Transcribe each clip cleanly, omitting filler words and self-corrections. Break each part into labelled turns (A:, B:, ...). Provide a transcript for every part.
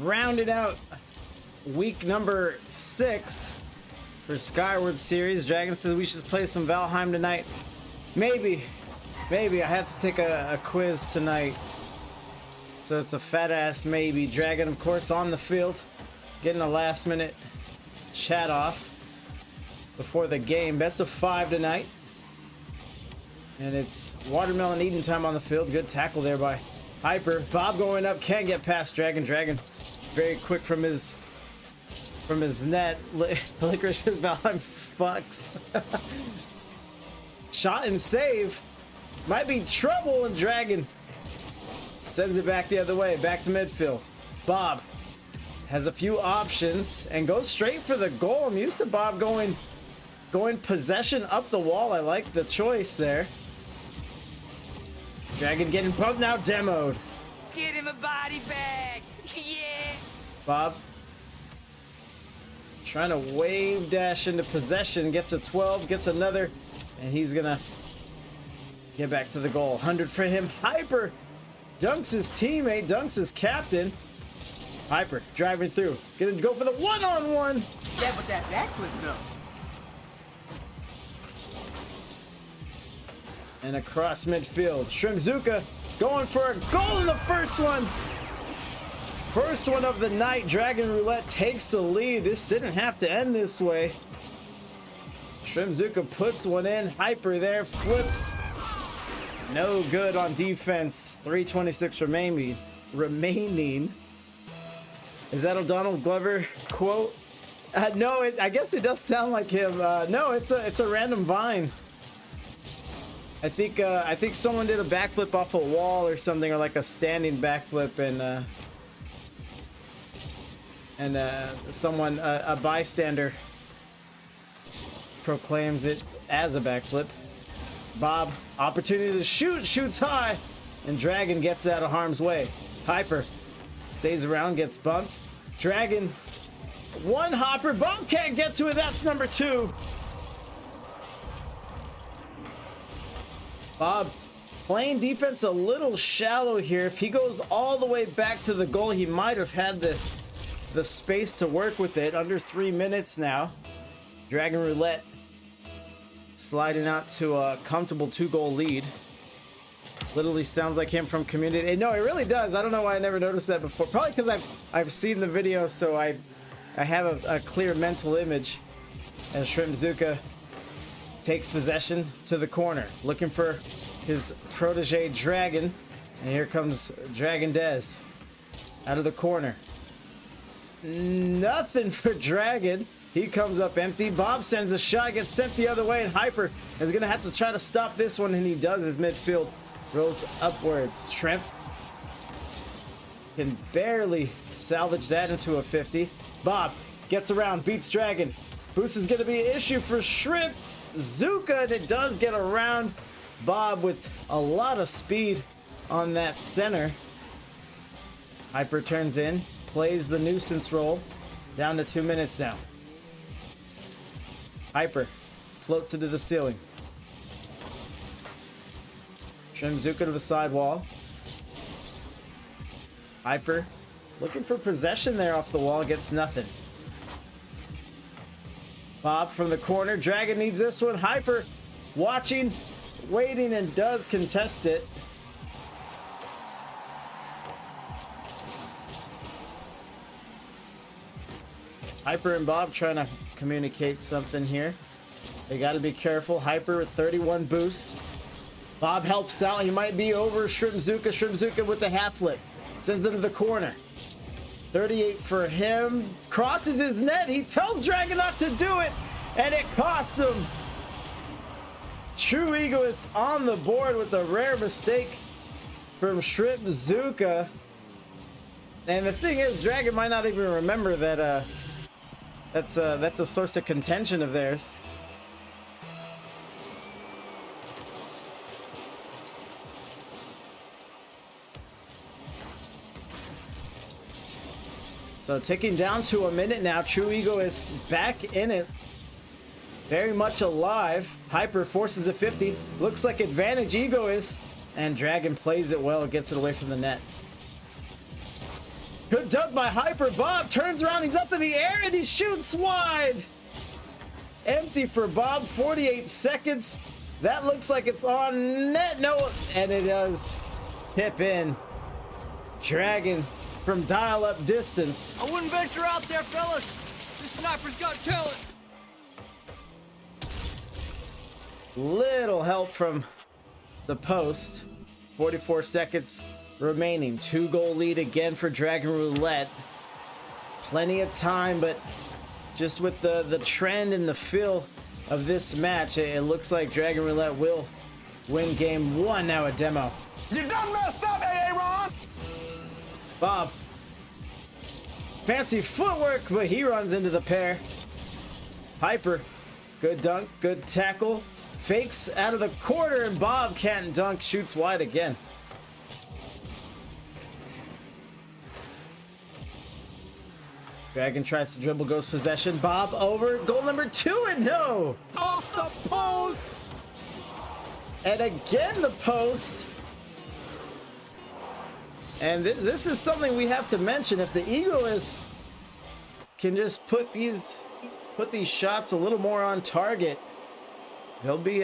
A: Rounded out week number 6 for Skyward Series. Dragon says we should play some Valheim tonight. Maybe I have to take a quiz tonight, so it's a fat ass maybe. Dragon, of course, on the field, getting a last minute chat off before the game. Best of 5 tonight, and it's watermelon eating time on the field. Good tackle there by Hyper. Bob going up, can't get past Dragon. Very quick from his net. Licorice says Valheim fucks. Shot and save. Might be trouble, and Dragon sends it back the other way, back to midfield. Bob has a few options and goes straight for the goal. I'm used to Bob going possession up the wall. I like the choice there. Dragon getting pumped now, demoed.
B: Get him a body bag. Yeah.
A: Bob trying to wave dash into possession, gets a 12, gets another, and he's gonna get back to the goal. 100 for him. Hyper dunks his teammate, dunks his captain. Hyper driving through, gonna go for the one-on-one.
B: Yeah, but that backflip though.
A: And across midfield, Shrimzuka going for a goal in the first one. First one of the night. Dragon Roulette takes the lead. This didn't have to end this way. Shrimzuka puts one in. Hyper there, flips. No good on defense. 3:26 remaining. Is that a Donald Glover quote? No, I guess it does sound like him. No, it's a random vine. I think someone did a backflip off a wall or something, or like a standing backflip, and someone, a bystander, proclaims it as a backflip. Bob, opportunity to shoot, shoots high, and Dragon gets out of harm's way. Hyper stays around, gets bumped. Dragon, one hopper, Bob can't get to it. That's number 2. Bob playing defense a little shallow here. If he goes all the way back to the goal, he might have had the space to work with it. Under 3 minutes now. Dragon Roulette sliding out to a comfortable 2-goal lead. Literally sounds like him from Community. No, it really does. I don't know why I never noticed that before. Probably because I've seen the video, so I have a clear mental image. As Shrimzuka takes possession to the corner, looking for his protege Dragon, and here comes Dragon Dez out of the corner. Nothing for Dragon. He comes up empty. Bob sends a shot, gets sent the other way, and Hyper is gonna have to try to stop this one, and he does. His midfield rolls upwards. Shrimp can barely salvage that into a 50. Bob gets around, beats Dragon. Boost is gonna be an issue for Shrimp. Zuka, and it does get around Bob with a lot of speed on that center. Hyper turns in, plays the nuisance roll. Down to 2 minutes now. Hyper floats into the ceiling. Shrimzuka to the sidewall. Hyper looking for possession there off the wall, gets nothing. Bob from the corner. Dragon needs this one. Hyper watching, waiting, and does contest it. Hyper and Bob trying to communicate something here. They got to be careful. Hyper with 31 boost. Bob helps out. He might be over Shrimpzuka. Shrimpzuka with the half flip. Sends them to the corner. 38 for him. Crosses his net. He tells Dragon not to do it, and it costs him. True Egoists on the board with a rare mistake from Shrimpzuka. And the thing is, Dragon might not even remember that that's a source of contention of theirs. So ticking down to a minute now. True Ego is back in it. Very much alive. Hyper forces a 50. Looks like advantage Egoist. And Dragon plays it well. Gets it away from the net. Good dunk by Hyper. Bob turns around. He's up in the air and he shoots wide. Empty for Bob. 48 seconds. That looks like it's on net. No. And it does tip in. Dragon from dial-up distance.
B: I wouldn't venture out there, fellas. This sniper's got talent.
A: Little help from the post. 44 seconds remaining. 2-goal lead again for Dragon Roulette. Plenty of time, but just with the trend and the feel of this match, it looks like Dragon Roulette will win game 1 now at demo.
C: You done messed up, Aaron!
A: Bob. Fancy footwork, but he runs into the pair. Hyper. Good dunk, good tackle. Fakes out of the corner, and Bob can't dunk. Shoots wide again. Dragon tries to dribble, goes possession. Bob over. Goal number 2, and no!
C: Off the post!
A: And again the post. And this is something we have to mention. If the Egoists can just put these shots a little more on target, they'll be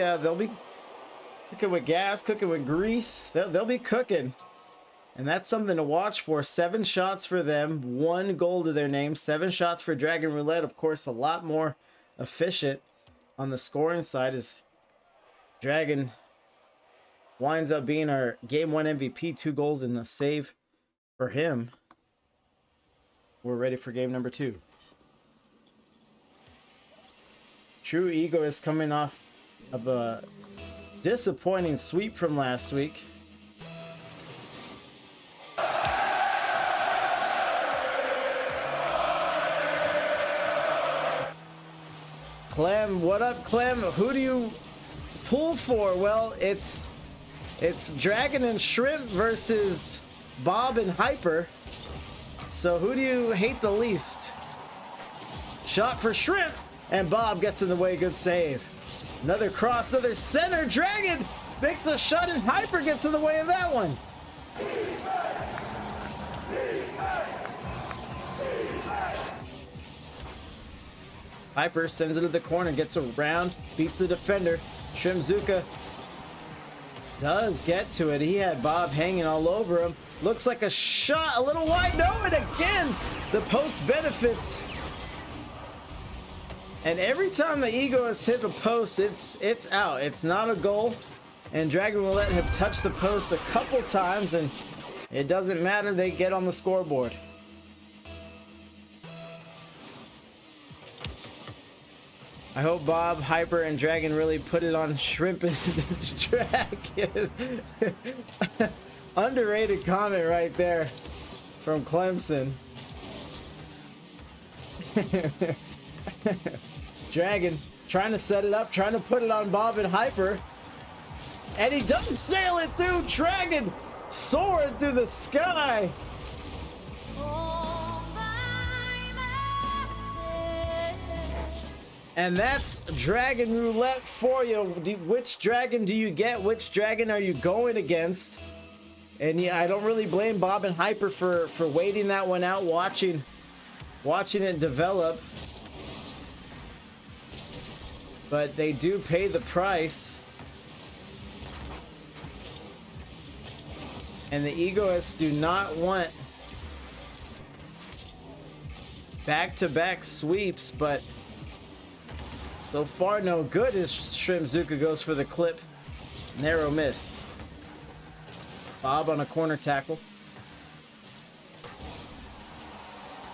A: cooking with gas, cooking with grease. They'll be cooking, and that's something to watch for. 7 shots for them, 1 goal to their name. 7 shots for Dragon Roulette. Of course, a lot more efficient on the scoring side as Dragon winds up being our game 1 MVP. 2 goals and a save for him. We're ready for game number 2. True Ego is coming off of a disappointing sweep from last week. Clem, what up, Clem? Who do you pull for? Well, it's Dragon and Shrimp versus Bob and Hyper. So who do you hate the least? Shot for Shrimp, and Bob gets in the way. Good save. Another cross, another center. Dragon makes a shot, and Hyper gets in the way of that one. Hyper sends it to the corner, gets around, beats the defender. Shrimpzuka does get to it. He had Bob hanging all over him. Looks like a shot, a little wide. No, and again, the post benefits. And every time the Egoists hit the post, it's out. It's not a goal. And Dragon Roulette have touched the post a couple times, and it doesn't matter. They get on the scoreboard. I hope Bob, Hyper, and Dragon really put it on Shrimp and Dragon. Underrated comment right there from Clemson. Dragon trying to set it up, trying to put it on Bob and Hyper. And he doesn't sail it through. Dragon soaring through the sky. And that's Dragon Roulette for you. Which dragon do you get? Which dragon are you going against? And yeah, I don't really blame Bob and Hyper for waiting that one out, watching it develop. But they do pay the price. And the Egoists do not want back-to-back sweeps, but so far no good as Shrimzuka goes for the clip. Narrow miss. Bob on a corner tackle.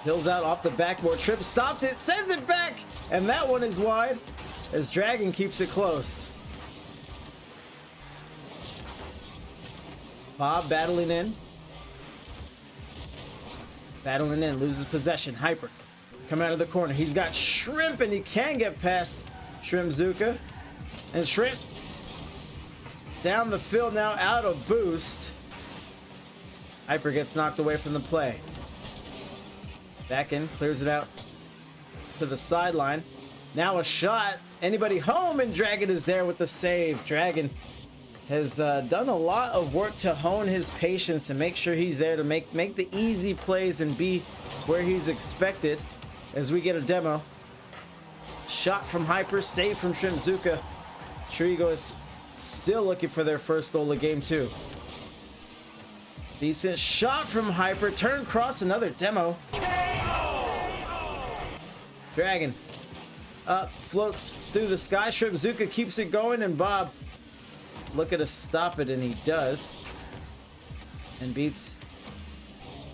A: Hills out off the backboard. Trip stops it, sends it back, and that one is wide as Dragon keeps it close. Bob battling in. Loses possession. Hyper coming out of the corner. He's got Shrimp, and he can get past Shrimzuka. And Shrimp down the field now, out of boost. Hyper gets knocked away from the play. Back in, clears it out to the sideline. Now a shot. Anybody home? And Dragon is there with the save. Dragon has done a lot of work to hone his patience and make sure he's there to make the easy plays and be where he's expected. As we get a demo. Shot from Hyper, save from Shrimzuka. Trigo is still looking for their first goal of game 2. Decent shot from Hyper, turn cross, another demo. Dragon up, floats through the sky. Shrimzuka keeps it going, and Bob looking to stop it, and he does. And beats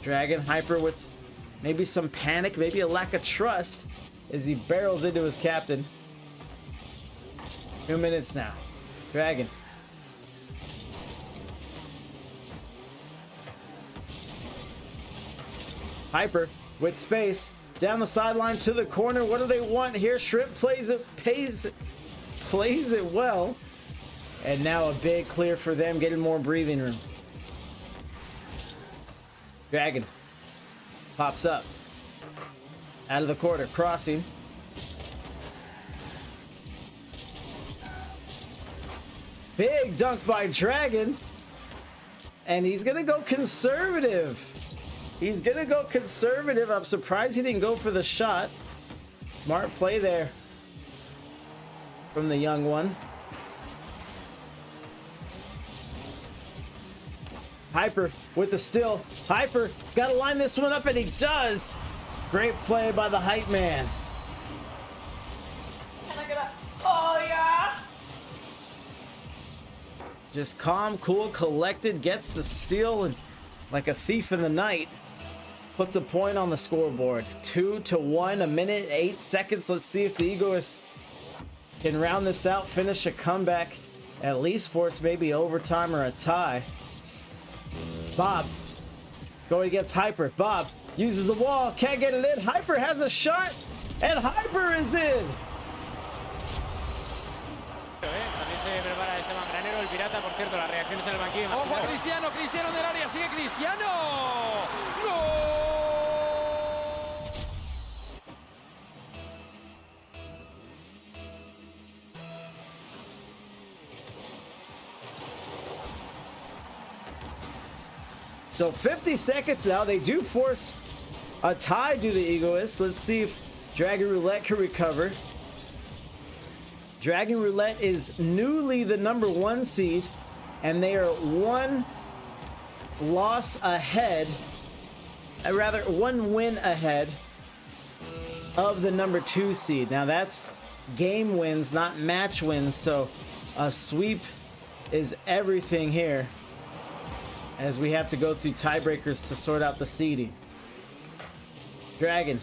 A: Dragon. Hyper with maybe some panic, maybe a lack of trust as he barrels into his captain. 2 minutes now. Dragon. Hyper with space. Down the sideline to the corner. What do they want here? Shrimp plays it well. And now a big clear for them, getting more breathing room. Dragon pops up. Out of the corner, crossing. Big dunk by Dragon. And he's gonna go conservative. I'm surprised he didn't go for the shot. Smart play there from the young one. Hyper with the steal. Hyper's got to line this one up, and he does. Great play by the hype man.
B: Oh, yeah.
A: Just calm, cool, collected, gets the steal, and like a thief in the night, puts a point on the scoreboard. 2-1, 1:08 seconds. Let's see if the Egoists can round this out, finish a comeback, at least force maybe overtime or a tie. Bob going against Hyper. Bob uses the wall, can't get it in. Hyper has a shot, and Hyper is in.
D: También se prepara Esteban Granero, el pirata, por cierto, las reacciones en el banquillo.
E: Ojo a Cristiano, Cristiano del área, sigue Cristiano. ¡Gol!
A: So 50 seconds now. They do force a tie to the Egoists. Let's see if Dragon Roulette can recover. Dragon Roulette is newly the #1 seed, and they are one loss ahead, rather one win ahead of the #2 seed. Now that's game wins, not match wins, so a sweep is everything here, as we have to go through tiebreakers to sort out the seeding. Dragon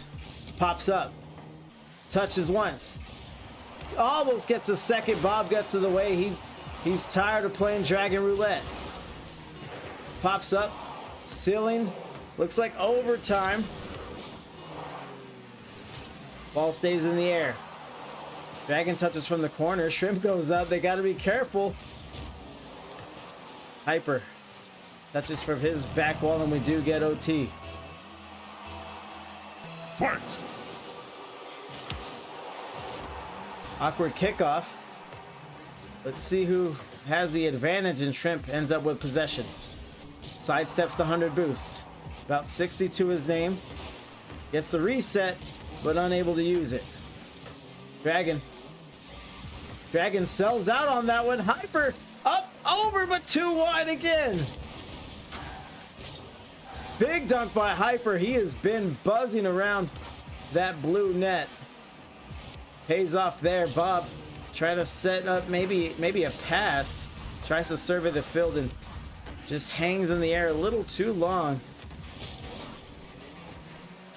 A: pops up, touches once, almost gets a second. Bob gets to the way. He's tired of playing Dragon Roulette. Pops up, ceiling, looks like overtime. Ball stays in the air. Dragon touches from the corner. Shrimp goes up. They got to be careful. Hyper touches from his back wall, and we do get OT.
C: Fight!
A: Awkward kickoff. Let's see who has the advantage, and Shrimp ends up with possession. sidesteps the 100 boost. About 60 to his name. Gets the reset, but unable to use it. Dragon sells out on that one. Hyper up, over, but too wide again. Big dunk by Hyper. He has been buzzing around that blue net. Pays off there. Bob trying to set up maybe a pass. Tries to survey the field and just hangs in the air a little too long.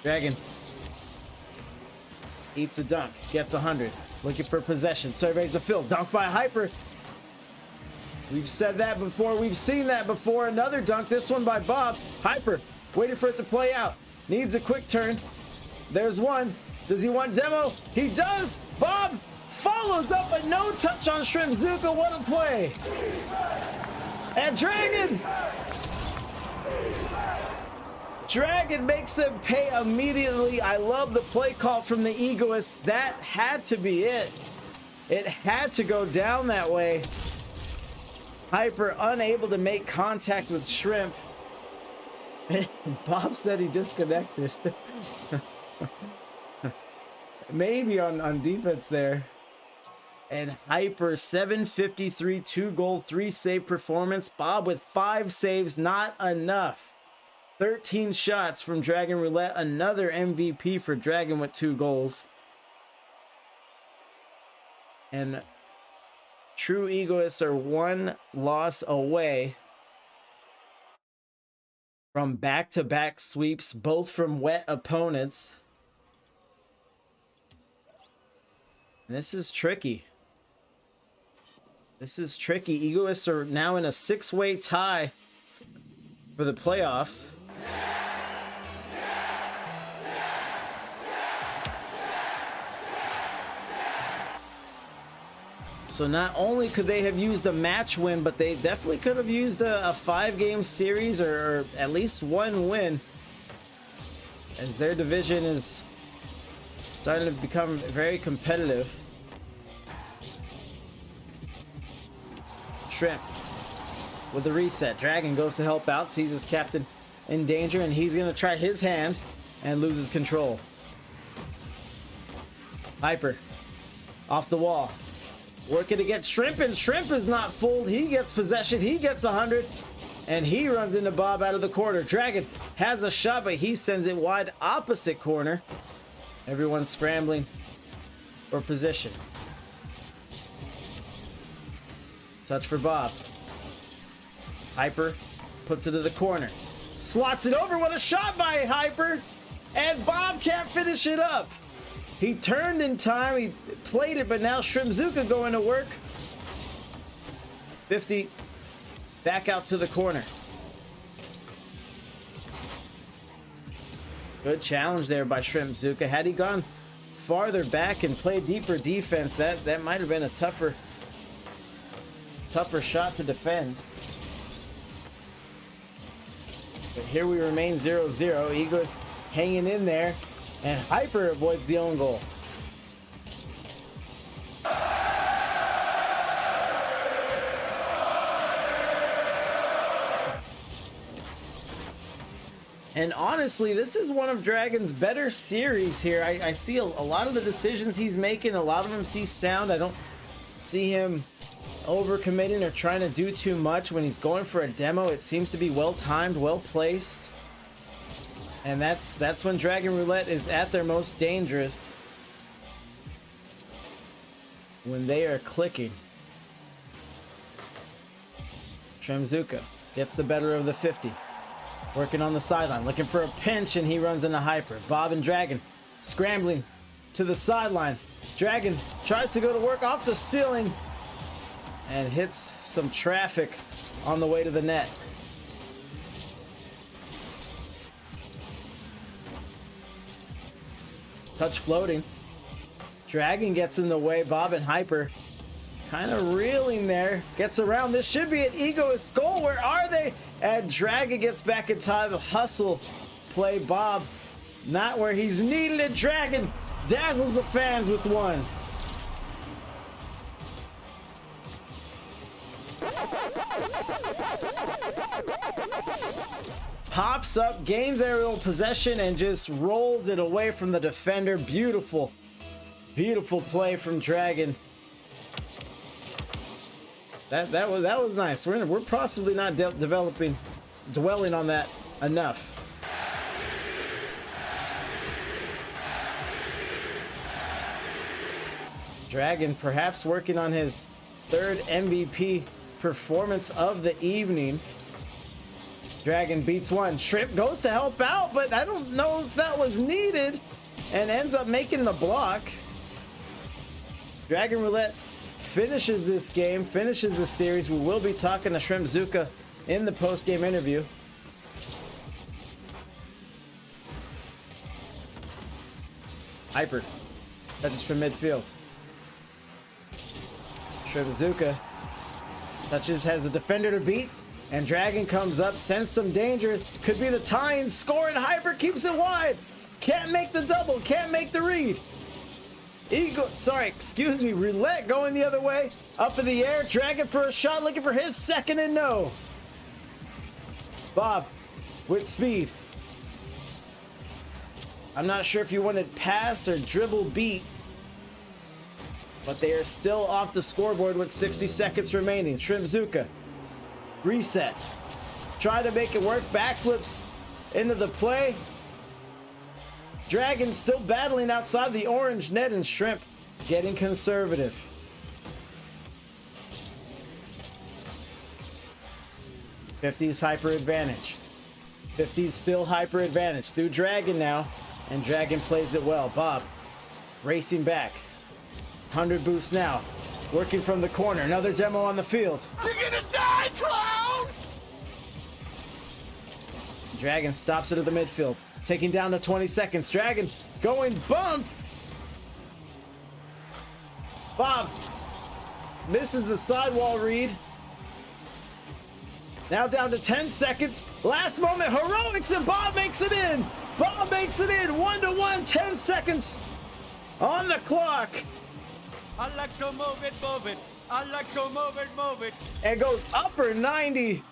A: Dragon eats a dunk, gets 100. Looking for possession, surveys the field. Dunk by Hyper. We've said that before. We've seen that before. Another dunk, this one by Bob. Hyper waiting for it to play out. Needs a quick turn. There's one. Does he want demo? He does. Bob follows up, but no touch on Shrimpzuka. What a play. And Dragon makes them pay immediately. I love the play call from the Egoists. That had to be it. It had to go down that way. Hyper unable to make contact with Shrimp. Bob said he disconnected. Maybe on defense there. And Hyper 753, 2-goal, 3-save performance. Bob with 5 saves, not enough. 13 shots from Dragon Roulette. Another MVP for Dragon with 2 goals. And true Egoists are 1 loss away from back-to-back sweeps, both from wet opponents. And this is tricky. This is tricky. Egoists are now in a 6-way tie for the playoffs. So not only could they have used a match win, but they definitely could have used a 5-game series or at least 1 win, as their division is starting to become very competitive. Shrimp with the reset. Dragon goes to help out, sees his captain in danger, and he's going to try his hand and loses control. Hyper off the wall. Working to get Shrimp, and Shrimp is not fooled. He gets possession. He gets 100, and he runs into Bob out of the corner. Dragon has a shot, but he sends it wide opposite corner. Everyone's scrambling for position. Touch for Bob. Hyper puts it to the corner. Slots it over. What a shot by Hyper. And Bob can't finish it up. He turned in time. He played it, but now Shrimpzuka going to work. 50. Back out to the corner. Good challenge there by Shrimpzuka. Had he gone farther back and played deeper defense, that might have been a tougher shot to defend. But here we remain 0-0. Egoists hanging in there, and Hyper avoids the own goal. And honestly, this is one of Dragon's better series here. I see a lot of the decisions he's making, a lot of them see sound. I don't see him overcommitting or trying to do too much. When he's going for a demo, it seems to be well timed, well placed. And that's when Dragon Roulette is at their most dangerous. When they are clicking. Shrimpzuka gets the better of the 50. Working on the sideline, looking for a pinch, and he runs into Hyper. Bob and Dragon scrambling to the sideline. Dragon tries to go to work off the ceiling and hits some traffic on the way to the net. Touch floating. Dragon gets in the way. Bob and Hyper kind of reeling there. Gets around. This should be an Egoist goal. Where are they? And Dragon gets back in time. Hustle play. Bob not where he's needed. And Dragon dazzles the fans with one. pops up, gains aerial possession, and just rolls it away from the defender. Beautiful, beautiful play from Dragon. That was nice. We're possibly not dwelling on that enough. Dragon perhaps working on his third MVP performance of the evening. Dragon beats one. Shrimp goes to help out, but I don't know if that was needed, and ends up making the block. Dragon Roulette finishes this game, finishes this series. We will be talking to Shrimp Zuka in the post-game interview. Hyper touches from midfield. Shrimp Zuka touches, has a defender to beat, and Dragon comes up, sends some danger. Could be the tie-in score, and Hyper keeps it wide. Can't make the double, can't make the read. Roulette going the other way. Up in the air, Dragon for a shot, looking for his second, and no. Bob with speed. I'm not sure if you wanted pass or dribble beat, but they are still off the scoreboard with 60 seconds remaining. Shrimp Zuka. Reset. Try to make it work. Backflips into the play. Dragon still battling outside the orange net, and Shrimp getting conservative. '50s Hyper advantage. '50s still Hyper advantage through Dragon now, and Dragon plays it well. Bob racing back. 100 boost now. Working from the corner. Another demo on the field.
C: You're gonna die, clown!
A: Dragon stops it at the midfield. Taking down to 20 seconds. Dragon going bump. Bob misses the sidewall read. Now down to 10 seconds. Last moment heroics, and Bob makes it in. Bob makes it in. 1-1, 10 seconds on the clock.
E: I like to move it, move it. I like to move it, move it.
A: And goes upper 90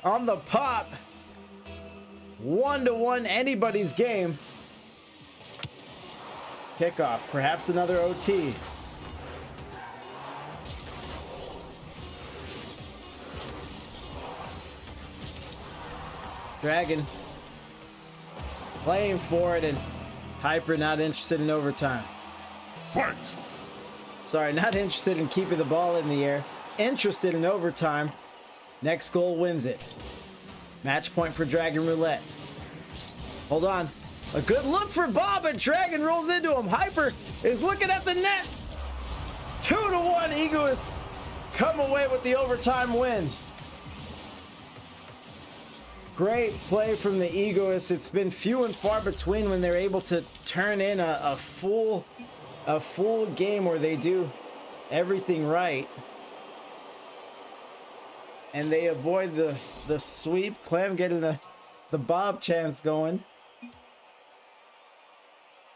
A: on the pop. 1-1, anybody's game. Kickoff, perhaps another OT. Dragon playing for it, and Hyper not interested in overtime.
C: Fight!
A: Sorry, not interested in keeping the ball in the air. Interested in overtime. Next goal wins it. Match point for Dragon Roulette. Hold on. A good look for Bob, and Dragon rolls into him. Hyper is looking at the net. 2-1, Egoists come away with the overtime win. Great play from the Egoists. It's been few and far between when they're able to turn in a full game where they do everything right, and they avoid the sweep. Clem getting the Bob chance going.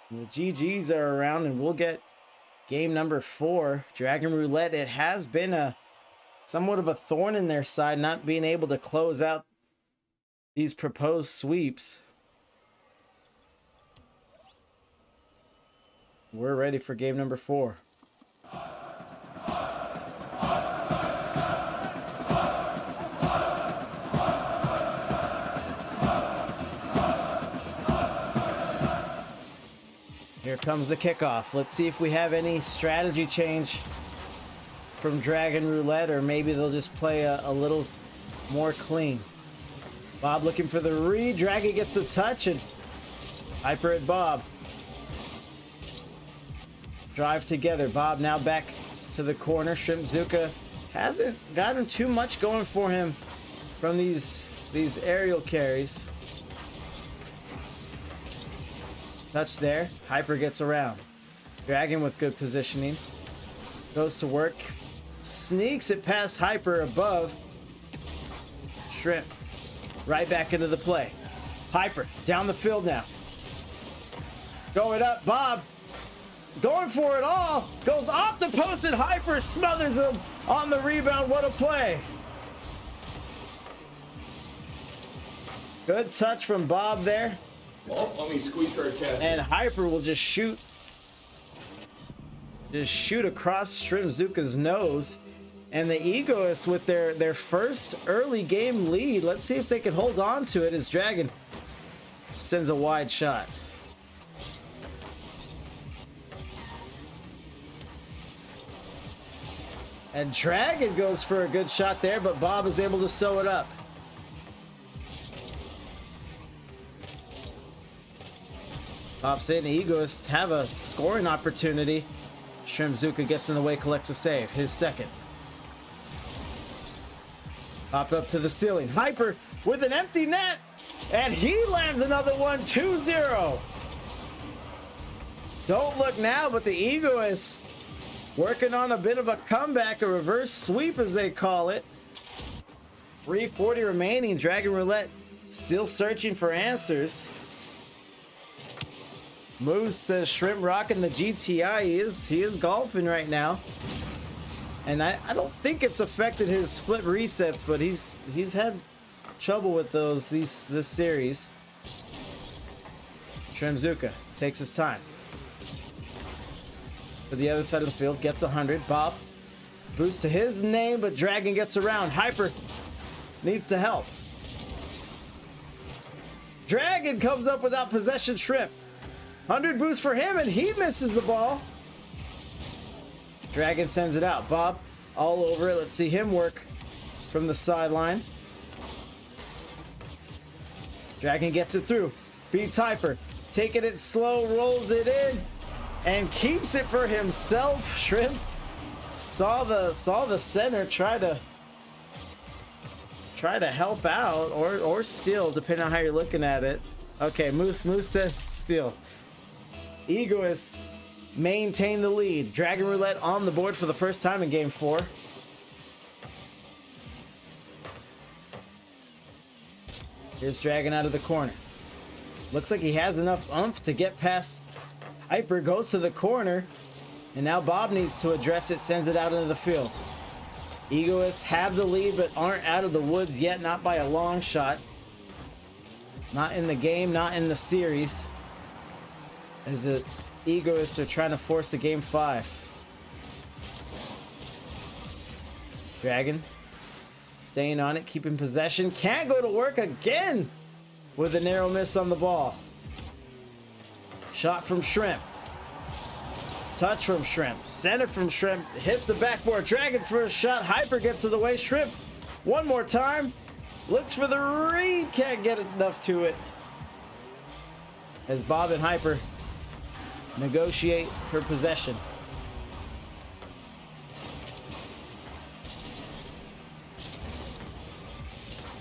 A: And the GGs are around, and we'll get game number 4. Dragon Roulette. It has been somewhat of a thorn in their side, not being able to close out these proposed sweeps. We're ready for game number 4. Here comes the kickoff. Let's see if we have any strategy change from Dragon Roulette, or maybe they'll just play a little more clean. Bob looking for the read. Dragon gets the touch, and Hyper at Bob. Drive together. Bob now back to the corner. Shrimp Zuka hasn't gotten too much going for him from these aerial carries. Touch there. Hyper gets around. Dragon with good positioning. Goes to work. Sneaks it past Hyper above. Shrimp right back into the play. Hyper down the field now. Going up. Bob going for it all. Goes off the post, and Hyper smothers him on the rebound. What a play. Good touch from Bob there.
C: Oh, let me squeeze for a cast.
A: And Hyper will just shoot across Shrimzuka's nose. And the Egoists with their first early game lead. Let's see if they can hold on to it as Dragon sends a wide shot. And Dragon goes for a good shot there, but Bob is able to sew it up. Pops in, the Egoists have a scoring opportunity. Shrimzuka gets in the way, collects a save, his second. Pop up to the ceiling. Hyper with an empty net, and he lands another one, 2-0. Don't look now, but the Egoists working on a bit of a comeback, a reverse sweep as they call it. 3:40 remaining. Dragon Roulette still searching for answers. Moose says Shrimp rocking the GTI. He is golfing right now. And I don't think it's affected his flip resets, but he's had trouble with those this series. Shrimzuka takes his time. To the other side of the field, gets 100. Bob boost to his name, but Dragon gets around. Hyper needs to help. Dragon comes up without possession. Shrimp 100 boost for him, and he misses the ball. Dragon sends it out. Bob all over it. Let's see him work from the sideline. Dragon gets it through. Beats Hyper. Taking it slow, rolls it in, and keeps it for himself. Shrimp saw the center try to help out or steal, depending on how you're looking at it. Okay, Moose says steal. Egoists maintain the lead. Dragon Roulette on the board for the first time in game 4. Here's Dragon out of the corner. Looks like he has enough oomph to get past Hyper. Goes to the corner, and now Bob needs to address it, sends it out into the field. Egoists have the lead, but aren't out of the woods yet, not by a long shot. Not in the game, not in the series. As the Egoists are trying to force the game 5. Dragon staying on it, keeping possession. Can't go to work again with a narrow miss on the ball. Shot from Shrimp. Touch from Shrimp. Center from Shrimp. Hits the backboard. Dragon for a shot. Hyper gets to the way. Shrimp one more time. Looks for the read. Can't get enough to it. As Bob and Hyper negotiate for possession.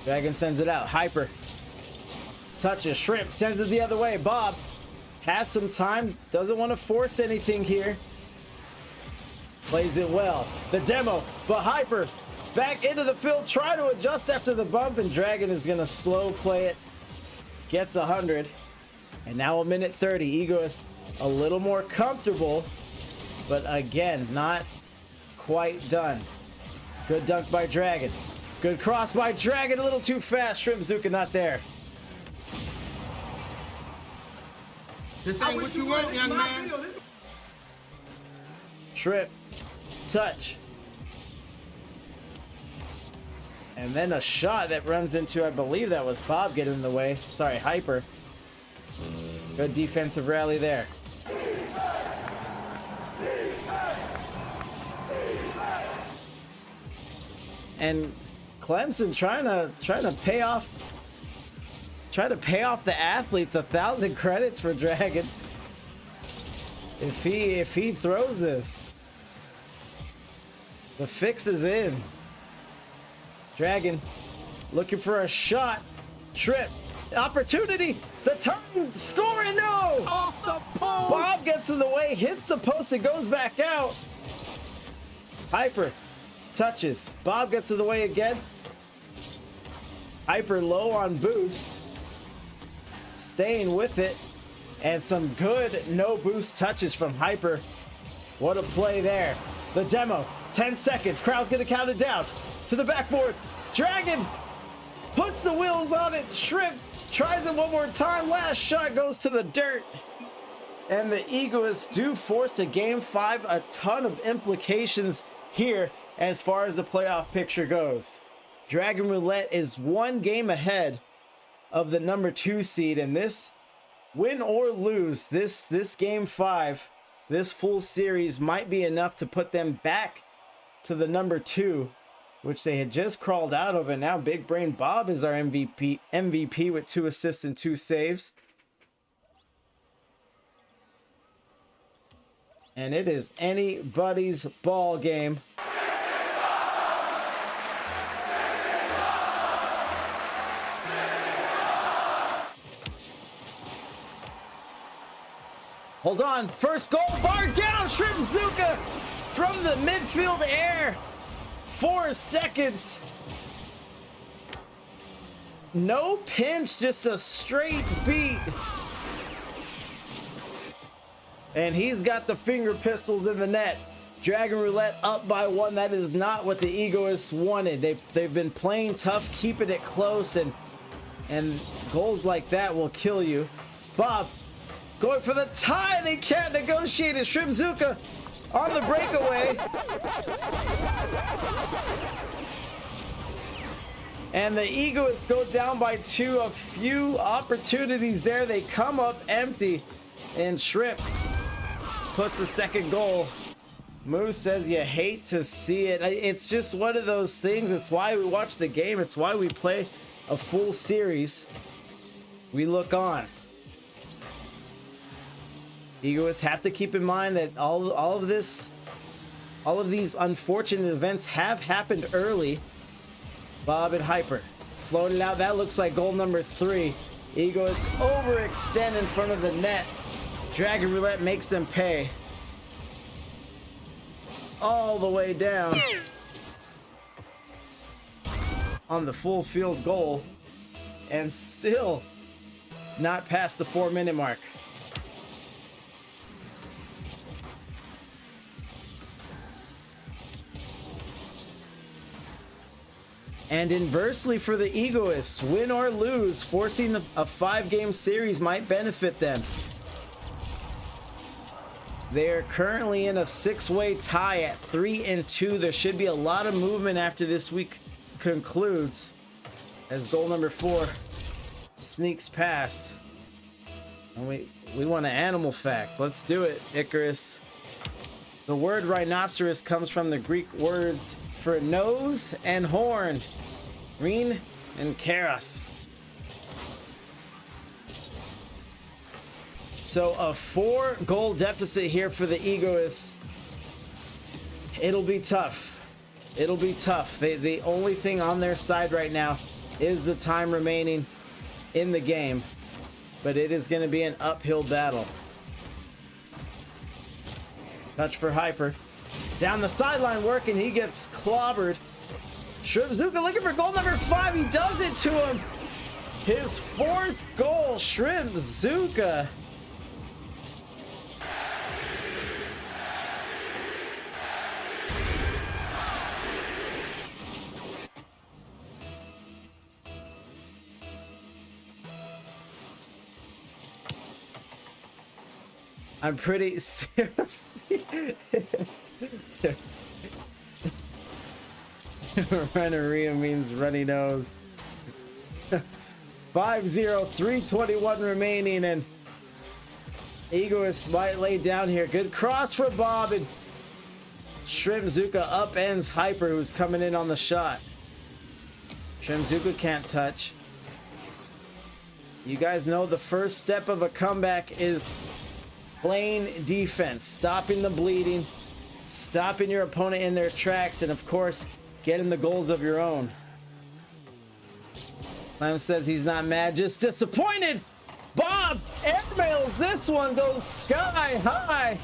A: Dragon sends it out. Hyper touches. Shrimp sends it the other way. Bob has some time. Doesn't want to force anything here. Plays it well. The demo, but Hyper back into the field. Try to adjust after the bump, and Dragon is going to slow play it. Gets 100. And now a minute 30. Egoist a little more comfortable, but again, not quite done. Good dunk by Dragon. Good cross by Dragon, a little too fast. Shrimzuka not there.
E: This ain't what you want, young man.
A: Shrimp, touch. And then a shot that runs into, I believe that was Bob getting in the way. Sorry, Hyper. Good defensive rally there. And Clemson trying to pay off the athletes. 1,000 credits for Dragon. If he throws this, the fix is in. Dragon looking for a shot. Shrimp opportunity. The turn, scoring, no!
E: Off the post!
A: Bob gets in the way, hits the post, and goes back out. Hyper touches. Bob gets in the way again. Hyper low on boost. Staying with it. And some good no boost touches from Hyper. What a play there. The demo, 10 seconds. Crowd's gonna count it down. To the backboard. Dragon puts the wheels on it. Shrimp Tries it one more time. Last shot goes to the dirt. And the Egoists do force a game 5. A ton of implications here as far as the playoff picture goes. Dragon Roulette is 1 game ahead of the number 2 seed, and this win or lose, this game 5, this full series might be enough to put them back to the number 2, which they had just crawled out of. And now Big Brain Bob is our MVP with 2 assists and 2 saves. And it is anybody's ball game. Hold on, first goal, bar down, Shrimzuka from the midfield air. 4 seconds. No pinch, just a straight beat. And he's got the finger pistols in the net. Dragon Roulette up by 1. That is not what the Egoists wanted. They've been playing tough, keeping it close, and goals like that will kill you. Bob going for the tie. They can't negotiate it. Shrimzuka on the breakaway. And the Egoists go down by 2. A few opportunities there. They come up empty. And Shrimp puts the second goal. Moose says you hate to see it. It's just one of those things. It's why we watch the game. It's why we play a full series. We look on. Egoists have to keep in mind that all of these unfortunate events have happened early. Bob and Hyper floated out. That looks like goal number 3. Egoists overextend in front of the net. Dragon Roulette makes them pay. All the way down on the full field goal, and still not past the 4-minute mark. And inversely for the Egoists, win or lose, forcing a 5-game series might benefit them. They are currently in a 6-way tie at 3-2. There should be a lot of movement after this week concludes, as goal number 4 sneaks past. And we want an animal fact. Let's do it, Icarus. The word rhinoceros comes from the Greek words for nose and horn, rhin and keros. So a 4-goal deficit here for the Egoists. It'll be tough. It'll be tough. The only thing on their side right now is the time remaining in the game, but it is going to be an uphill battle. Touch for Hyper. Down the sideline working, he gets clobbered. Shrimzuka looking for goal number 5. He does it to him. His 4th goal, Shrimzuka. I'm pretty serious. Runneria means runny nose. 5-0, 3:21 remaining, and Egoists might lay down here. Good cross for Bob, and Shrimzuka upends Hyper, who's coming in on the shot. Shrimzuka can't touch. You guys know the first step of a comeback is playing defense, stopping the bleeding, stopping your opponent in their tracks, and of course, getting the goals of your own. Lamb says he's not mad, just disappointed. Bob airmails this one, goes sky high.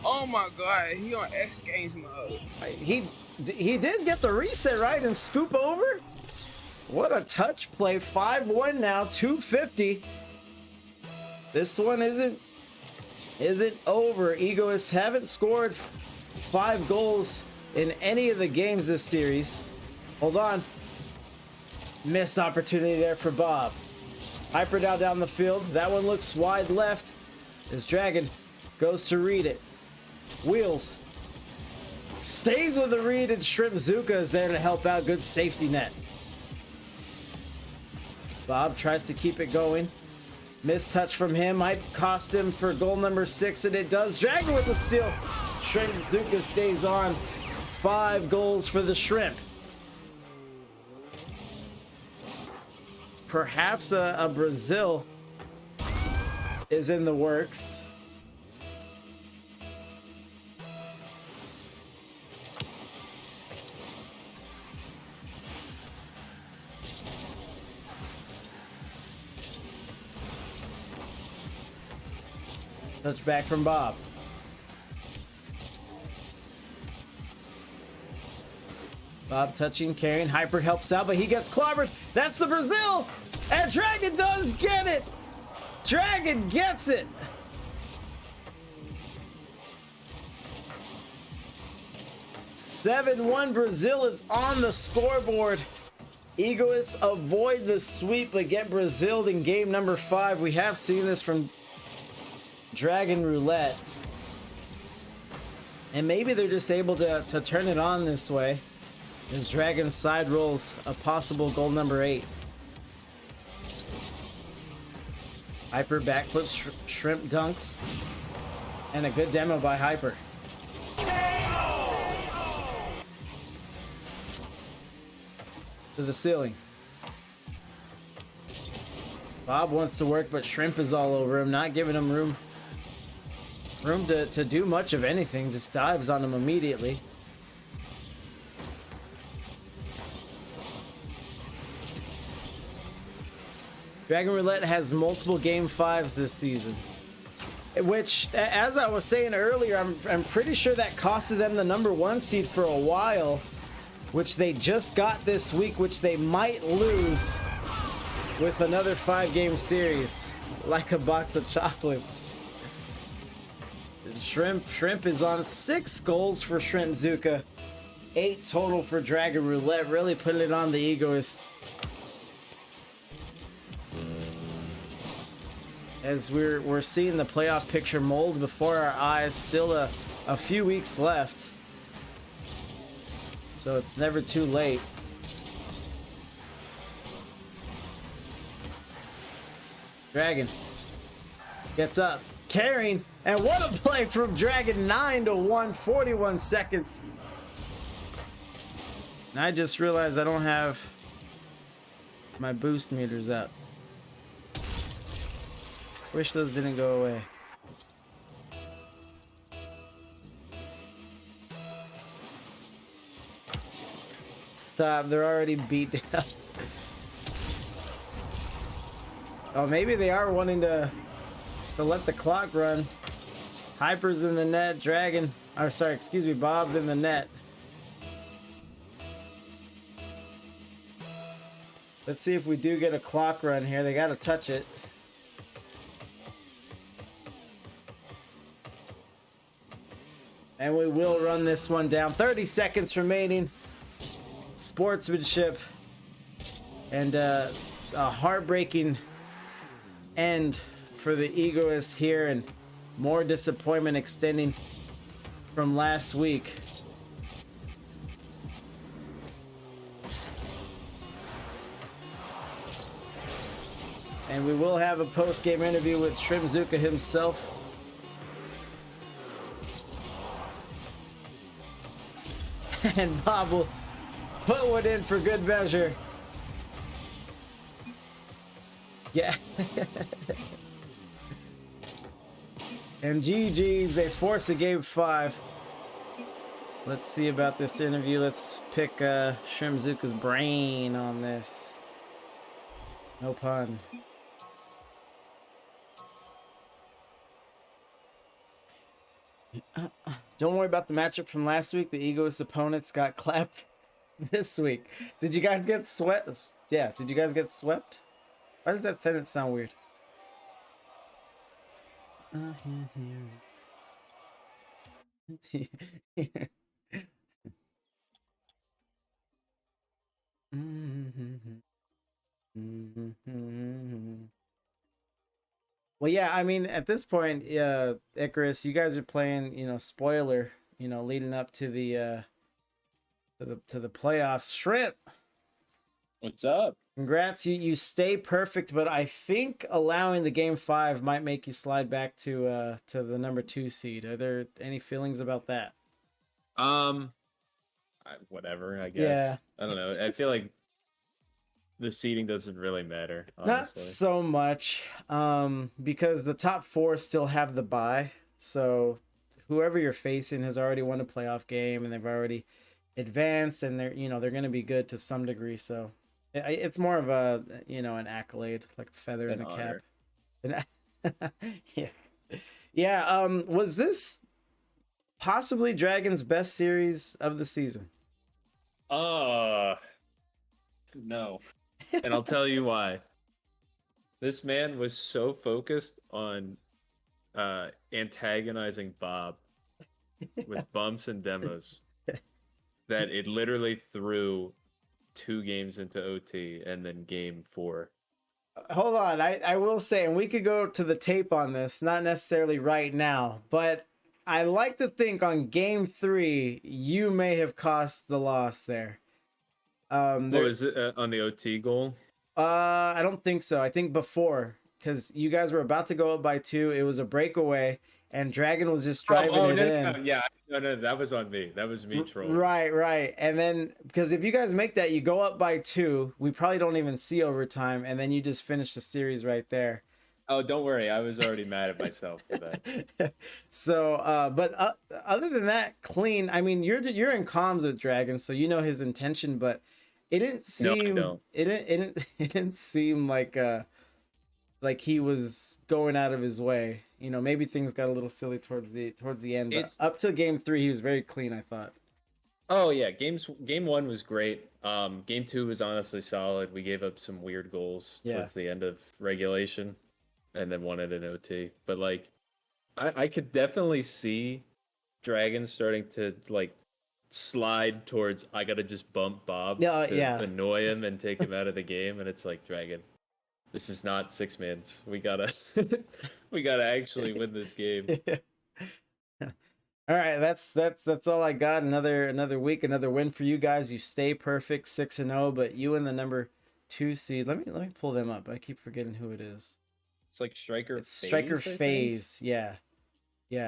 F: Oh my God, he on X Games mode.
A: He did get the reset right and scoop over. What a touch play. 5-1 now, 250. This one isn't over. Egoists haven't scored 5 goals in any of the games this series. Hold on. Missed opportunity there for Bob. Hyper now down the field. That one looks wide left as Dragon goes to read it. Wheels. Stays with the read, and Shrimp Zuka is there to help out. Good safety net. Bob tries to keep it going. Missed touch from him might cost him for goal number 6, and it does. Dragon with the steal. Shrimp Zuka stays on. 5 goals for the Shrimp. Perhaps a Brazil is in the works. Touch back from Bob. Bob touching, carrying. Hyper helps out, but he gets clobbered. That's the Brazil! And Dragon does get it! Dragon gets it! (7-1) Brazil is on the scoreboard. Egoists avoid the sweep, but get Braziled in game number 5. We have seen this from Dragon Roulette. And maybe they're just able to turn it on this way. As Dragon side rolls a possible goal number 8. Hyper backflips, shrimp dunks. And a good demo by Hyper. To the ceiling. Bob wants to work, but Shrimp is all over him, not giving him room to do much of anything. Just dives on him immediately. Dragon Roulette has multiple game 5s this season, which, as I was saying earlier, I'm pretty sure that costed them the number 1 seed for a while, which they just got this week, which they might lose with another 5-game series, like a box of chocolates. Shrimp is on 6 goals for Shrimp Zuka, 8 total for Dragon Roulette, really putting it on the Egoists. As we're seeing the playoff picture mold before our eyes, still a few weeks left. So it's never too late. Dragon gets up, carrying, and what a play from Dragon. 9-1, 41 seconds. And I just realized I don't have my boost meters up. Wish those didn't go away. Stop, they're already beat down. Oh, maybe they are wanting to let the clock run. Hyper's in the net, Dragon, or sorry, excuse me, Bob's in the net. Let's see if we do get a clock run here. They gotta touch it. And we will run this one down. 30 seconds remaining. Sportsmanship. And a heartbreaking end for the Egoists here. And more disappointment extending from last week. And we will have a post-game interview with Shrimp Zuka himself. And Bob will put one in for good measure. Yeah. And GG's, they force a game 5. Let's see about this interview. Let's pick Shrimp Zuka's brain on this. No pun. Don't worry about the matchup from last week. The Egoist opponents got clapped this week. Did you guys get swept? Yeah, did you guys get swept? Why does that sentence sound weird? Well, yeah, I mean, at this point, Icarus, you guys are playing, spoiler, leading up to the to the playoffs. Shrimp,
G: What's up?
A: congrats, you stay perfect, but I think allowing the game 5 might make you slide back to the number 2 seed. Are there any feelings about that?
G: Whatever, I guess.
A: Yeah.
G: I don't know. I feel like the seeding doesn't really matter,
A: Not
G: honestly.
A: so much, because the top 4 still have the bye. So whoever you're facing has already won a playoff game, and they've already advanced, and they're going to be good to some degree. So it's more of a an accolade, like a feather in
G: An
A: the
G: honor.
A: cap. Yeah, yeah. Was this possibly Dragon's best series of the season?
G: No. And I'll tell you why. This man was so focused on antagonizing Bob with bumps and demos that it literally threw 2 games into OT and then game 4.
A: Hold on, I will say, and we could go to the tape on this, not necessarily right now, but I like to think on game 3 you may have cost the loss there.
G: What was it on the OT goal?
A: I don't think so. I think before, because you guys were about to go up by 2. It was a breakaway, and Dragon was just driving it in.
G: No, yeah, no, that was on me. That was me trolling.
A: Right. And then, because if you guys make that, you go up by 2. We probably don't even see overtime, and then you just finish the series right there.
G: Oh, don't worry. I was already mad at myself for that.
A: So, but other than that, clean. I mean, you're in comms with Dragon, so you know his intention, but it didn't seem.
G: No, I don't.
A: It didn't seem like he was going out of his way. Maybe things got a little silly towards the end, but up to game 3, he was very clean, I thought.
G: Oh yeah, game 1 was great. Game 2 was honestly solid. We gave up some weird goals towards the end of regulation, and then won it in OT. But like, I could definitely see Dragon starting to like slide towards. I gotta just bump Bob to annoy him and take him out of the game, and it's like, Dragon, this is not 6 mans. We gotta actually win this game.
A: All right, that's all I got. Another week, another win for you guys. You stay perfect, 6-0, but you in the number 2 seed. Let me pull them up. I keep forgetting who it is.
G: It's like Striker.
A: It's Striker Phase. Yeah.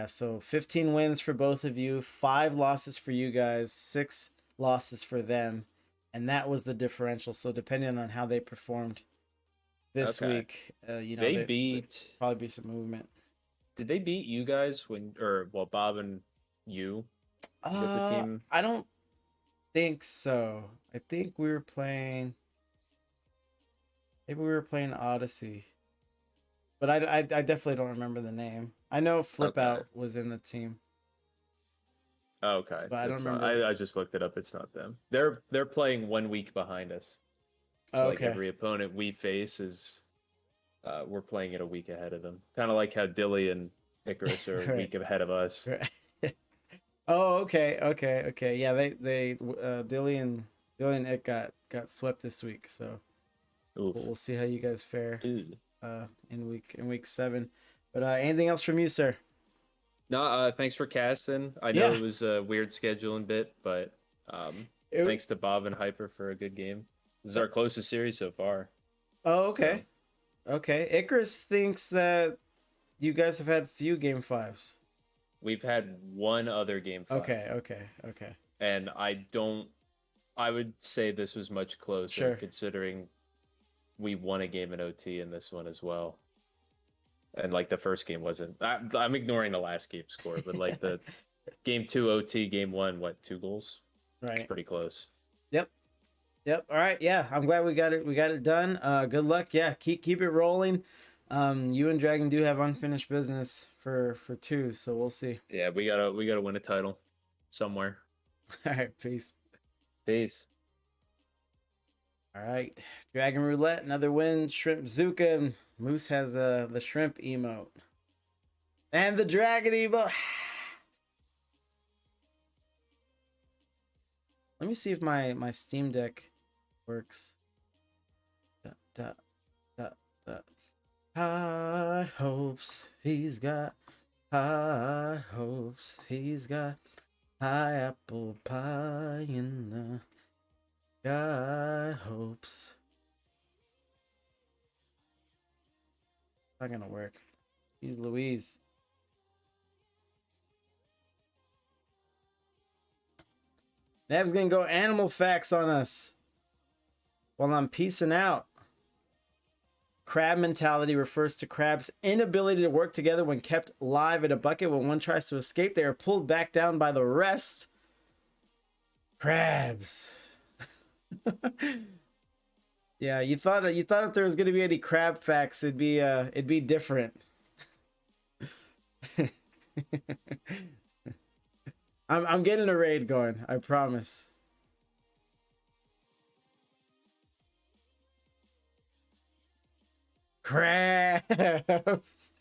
A: So 15 wins for both of you, 5 losses for you guys, 6 losses for them, and that was the differential. So depending on how they performed this week,
G: they beat.
A: Probably be some movement.
G: Did they beat you guys Bob and you? The team?
A: I don't think so. I think we were playing. Maybe we were playing Odyssey, but I definitely don't remember the name. I know Flip Out was in the team.
G: Okay,
A: but I don't remember.
G: I just looked it up. It's not them. They're playing 1 week behind us. So like every opponent we face is, we're playing it a week ahead of them. Kind of like how Dilly and Icarus are a week ahead of us.
A: Oh, okay. Yeah, they Dilly and Ick got swept this week, so we'll see how you guys fare in week 7. But anything else from you, sir?
G: No, thanks for casting. I know it was a weird scheduling bit, but thanks to Bob and Hyper for a good game. This is our closest series so far.
A: Oh, okay. So. Okay. Icarus thinks that you guys have had few game 5s.
G: We've had 1 other game 5.
A: Okay.
G: And I would say this was much closer, considering we won a game in OT in this one as well. And like the first game wasn't. I'm ignoring the last game score, but like the game 2 OT, game 1, 2 goals?
A: Right.
G: It's pretty close.
A: Yep. All right. Yeah, I'm glad we got it done. Good luck. Yeah, keep it rolling. You and Dragon do have unfinished business for 2, so we'll see.
G: Yeah, we gotta win a title somewhere.
A: All right. Peace. All right. Dragon Roulette, another win. Shrimp Zuka. And Moose has the shrimp emote. And the dragon emote. Let me see if my Steam Deck works. high hopes. He's got high hopes. He's got high apple pie in the sky hopes. Not gonna work. He's Louise. Nev's gonna go animal facts on us while I'm peacing out. Crab mentality refers to crabs' inability to work together when kept live in a bucket. When one tries to escape, they are pulled back down by the rest. Crabs. Yeah, you thought if there was gonna be any crab facts, it'd be different. I'm getting a raid going, I promise. Crabs.